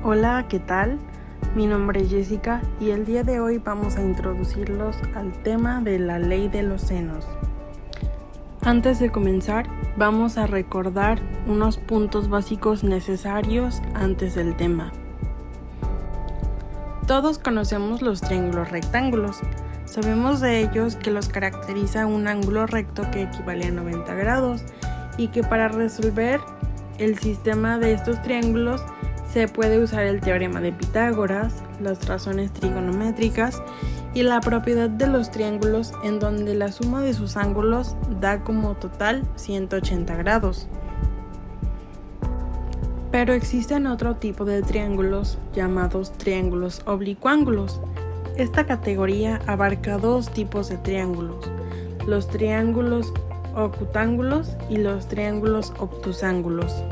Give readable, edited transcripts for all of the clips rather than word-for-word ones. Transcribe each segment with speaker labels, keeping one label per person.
Speaker 1: Hola, ¿qué tal? Mi nombre es Jessica y el día de hoy vamos a introducirlos al tema de la ley de los senos. Antes de comenzar, vamos a recordar unos puntos básicos necesarios antes del tema. Todos conocemos los triángulos rectángulos. Sabemos de ellos que los caracteriza un ángulo recto que equivale a 90 grados y que para resolver el sistema de estos triángulos se puede usar el teorema de Pitágoras, las razones trigonométricas y la propiedad de los triángulos, en donde la suma de sus ángulos da como total 180 grados. Pero existen otro tipo de triángulos llamados triángulos oblicuángulos. Esta categoría abarca dos tipos de triángulos: los triángulos acutángulos y los triángulos obtusángulos.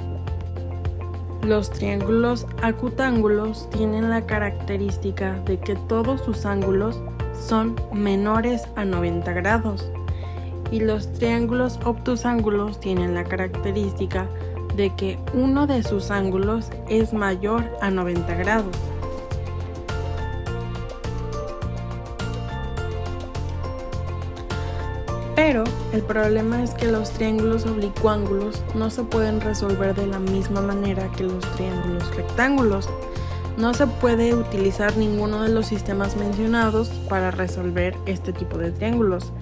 Speaker 1: Los triángulos acutángulos tienen la característica de que todos sus ángulos son menores a 90 grados y los triángulos obtusángulos tienen la característica de que uno de sus ángulos es mayor a 90 grados. Pero el problema es que los triángulos oblicuángulos no se pueden resolver de la misma manera que los triángulos rectángulos. No se puede utilizar ninguno de los sistemas mencionados para resolver este tipo de triángulos.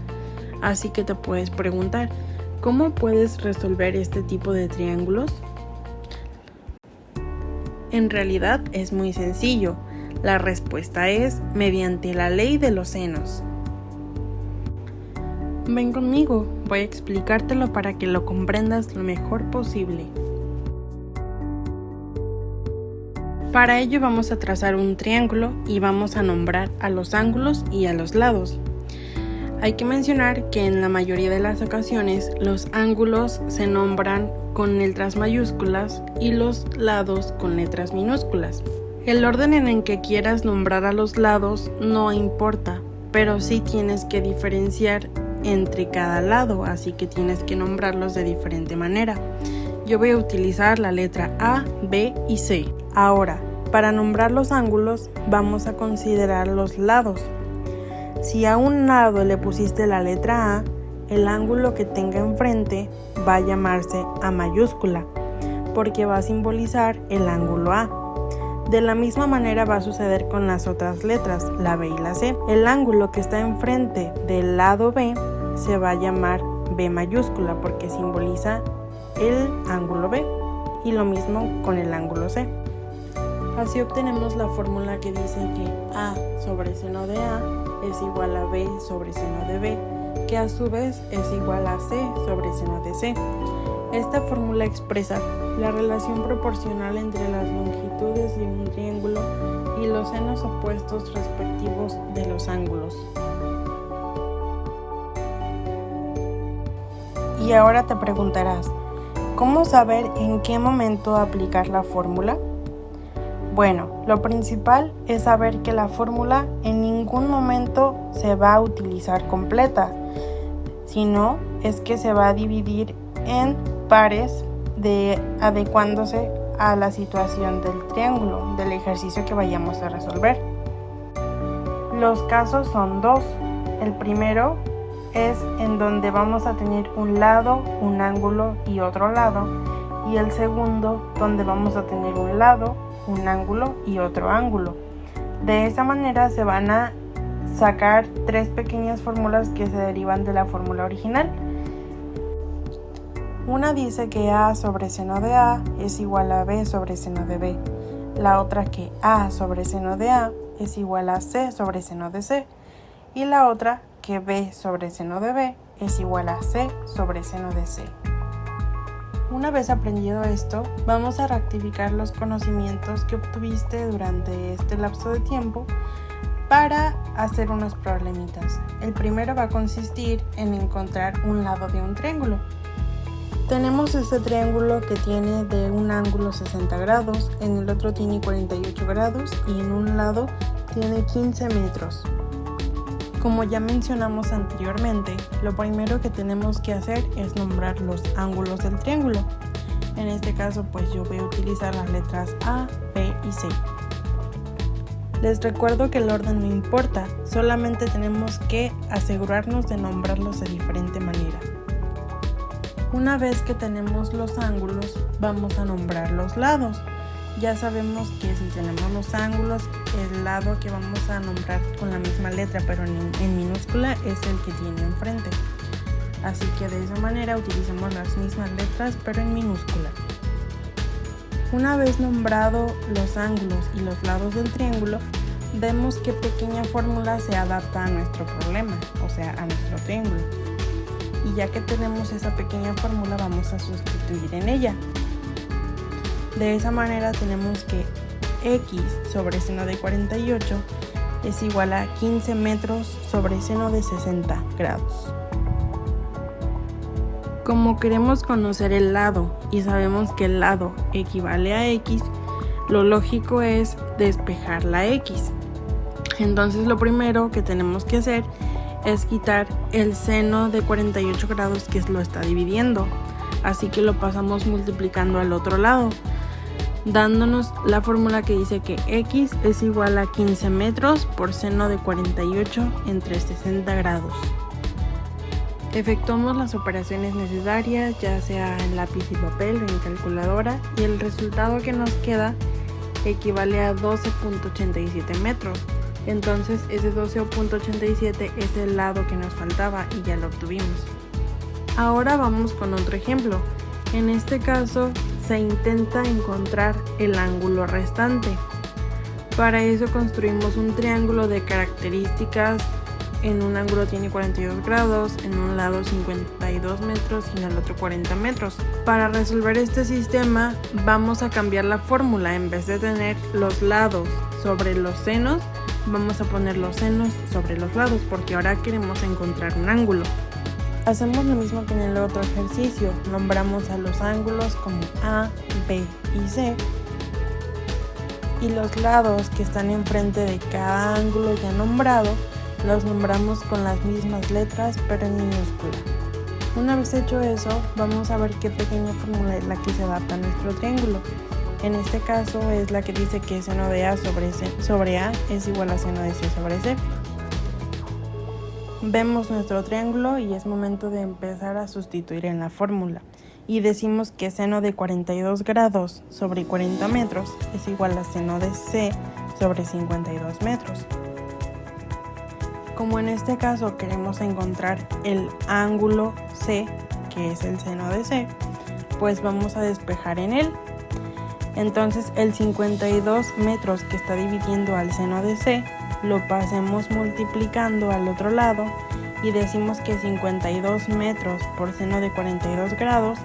Speaker 1: Así que te puedes preguntar, ¿cómo puedes resolver este tipo de triángulos? En realidad es muy sencillo. La respuesta es mediante la ley de los senos. Ven conmigo, voy a explicártelo para que lo comprendas lo mejor posible. Para ello vamos a trazar un triángulo y vamos a nombrar a los ángulos y a los lados. Hay que mencionar que en la mayoría de las ocasiones los ángulos se nombran con letras mayúsculas y los lados con letras minúsculas. El orden en el que quieras nombrar a los lados no importa, pero sí tienes que diferenciar entre cada lado, así que tienes que nombrarlos de diferente manera. Yo voy a utilizar la letra A, B y C. Ahora, para nombrar los ángulos, vamos a considerar los lados. Si a un lado le pusiste la letra A, el ángulo que tenga enfrente va a llamarse A mayúscula, porque va a simbolizar el ángulo A. De la misma manera va a suceder con las otras letras, la B y la C. El ángulo que está enfrente del lado B se va a llamar B mayúscula porque simboliza el ángulo B, y lo mismo con el ángulo C. Así obtenemos la fórmula que dice que A sobre seno de A es igual a B sobre seno de B, que a su vez es igual a C sobre seno de C. Esta fórmula expresa la relación proporcional entre las longitudes de un triángulo y los senos opuestos respectivos de los ángulos. Y ahora te preguntarás, ¿cómo saber en qué momento aplicar la fórmula? Bueno, lo principal es saber que la fórmula en ningún momento se va a utilizar completa, sino es que se va a dividir en pares adecuándose a la situación del triángulo, del ejercicio que vayamos a resolver. Los casos son dos. El primero es en donde vamos a tener un lado, un ángulo y otro lado, y el segundo donde vamos a tener un lado, un ángulo y otro ángulo. De esa manera se van a sacar tres pequeñas fórmulas que se derivan de la fórmula original. Una dice que A sobre seno de A es igual a B sobre seno de B. La otra que A sobre seno de A es igual a C sobre seno de C. Y la otra que B sobre seno de B es igual a C sobre seno de C. Una vez aprendido esto, vamos a rectificar los conocimientos que obtuviste durante este lapso de tiempo para hacer unos problemitas. El primero va a consistir en encontrar un lado de un triángulo. Tenemos este triángulo que tiene de un ángulo 60 grados, en el otro tiene 48 grados y en un lado tiene 15 metros. Como ya mencionamos anteriormente, lo primero que tenemos que hacer es nombrar los ángulos del triángulo. En este caso pues yo voy a utilizar las letras A, B y y C. Les recuerdo que el orden no importa, solamente tenemos que asegurarnos de nombrarlos de diferente manera. Una vez que tenemos los ángulos, vamos a nombrar los lados. Ya sabemos que si tenemos los ángulos, el lado que vamos a nombrar con la misma letra pero en minúscula es el que tiene enfrente. Así que de esa manera utilizamos las mismas letras pero en minúscula. Una vez nombrado los ángulos y los lados del triángulo, vemos qué pequeña fórmula se adapta a nuestro problema, o sea, a nuestro triángulo. Y ya que tenemos esa pequeña fórmula, vamos a sustituir en ella. De esa manera tenemos que x sobre seno de 48 es igual a 15 metros sobre seno de 60 grados. Como queremos conocer el lado y sabemos que el lado equivale a x, lo lógico es despejar la x. Entonces lo primero que tenemos que hacer es quitar el seno de 48 grados que lo está dividiendo. Así que lo pasamos multiplicando al otro lado, dándonos la fórmula que dice que x es igual a 15 metros por seno de 48 entre 60 grados. Efectuamos las operaciones necesarias, ya sea en lápiz y papel o en calculadora, y el resultado que nos queda equivale a 12.87 metros. Entonces ese 12.87 es el lado que nos faltaba y ya lo obtuvimos. Ahora vamos con otro ejemplo. En este caso se intenta encontrar el ángulo restante. Para eso construimos un triángulo de características. En un ángulo tiene 42 grados, en un lado 52 metros y en el otro 40 metros. Para resolver este sistema vamos a cambiar la fórmula. En vez de tener los lados sobre los senos, vamos a poner los senos sobre los lados porque ahora queremos encontrar un ángulo. Hacemos lo mismo que en el otro ejercicio. Nombramos a los ángulos como A, B y C. Y los lados que están enfrente de cada ángulo ya nombrado los nombramos con las mismas letras pero en minúscula. Una vez hecho eso, vamos a ver qué pequeña fórmula es la que se adapta a nuestro triángulo. En este caso es la que dice que seno de A sobre A es igual a seno de C sobre C. Vemos nuestro triángulo y es momento de empezar a sustituir en la fórmula. Y decimos que seno de 42 grados sobre 40 metros es igual a seno de C sobre 52 metros. Como en este caso queremos encontrar el ángulo C, que es el seno de C, pues vamos a despejar en él. Entonces el 52 metros que está dividiendo al seno de C, lo pasemos multiplicando al otro lado y decimos que 52 metros por seno de 42 grados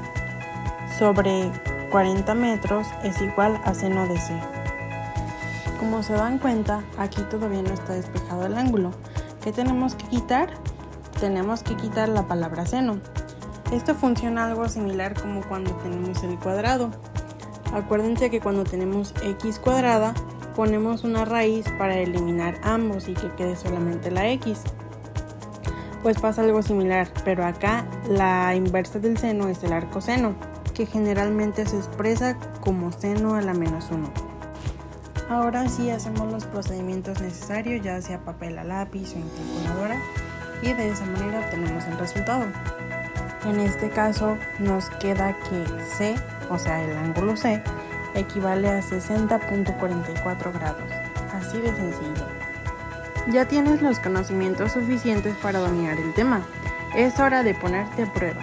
Speaker 1: sobre 40 metros es igual a seno de C. Como se dan cuenta, aquí todavía no está despejado el ángulo. ¿Qué tenemos que quitar? Tenemos que quitar la palabra seno. Esto funciona algo similar como cuando tenemos el cuadrado. Acuérdense que cuando tenemos x cuadrada, ponemos una raíz para eliminar ambos y que quede solamente la x. Pues pasa algo similar, pero acá la inversa del seno es el arcoseno, que generalmente se expresa como seno a la menos 1. Ahora sí hacemos los procedimientos necesarios, ya sea papel a lápiz o en calculadora, y de esa manera obtenemos el resultado. En este caso nos queda que C, o sea el ángulo C, equivale a 60.44 grados. Así de sencillo. Ya tienes los conocimientos suficientes para dominar el tema. Es hora de ponerte a prueba.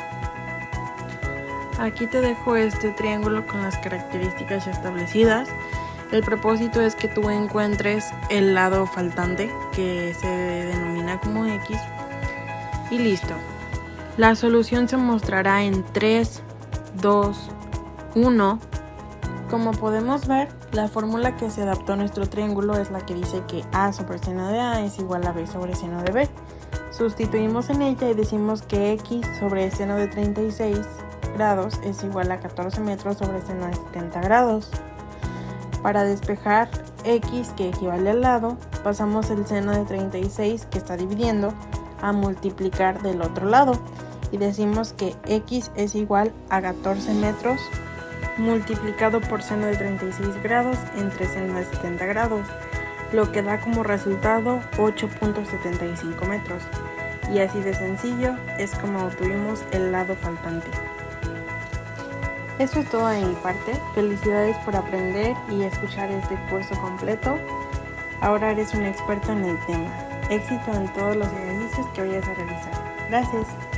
Speaker 1: Aquí te dejo este triángulo con las características ya establecidas. El propósito es que tú encuentres el lado faltante, que se denomina como X, y listo. La solución se mostrará en 3, 2, 1. Como podemos ver, la fórmula que se adaptó a nuestro triángulo es la que dice que A sobre seno de A es igual a B sobre seno de B. Sustituimos en ella y decimos que X sobre seno de 36 grados es igual a 14 metros sobre seno de 70 grados. Para despejar X, que equivale al lado, pasamos el seno de 36 que está dividiendo a multiplicar del otro lado y decimos que X es igual a 14 metros multiplicado por seno de 36 grados entre seno de 70 grados, lo que da como resultado 8.75 metros. Y así de sencillo es como obtuvimos el lado faltante. Eso es todo de mi parte. Felicidades por aprender y escuchar este curso completo. Ahora eres un experto en el tema. Éxito en todos los ejercicios que vayas a realizar. Gracias.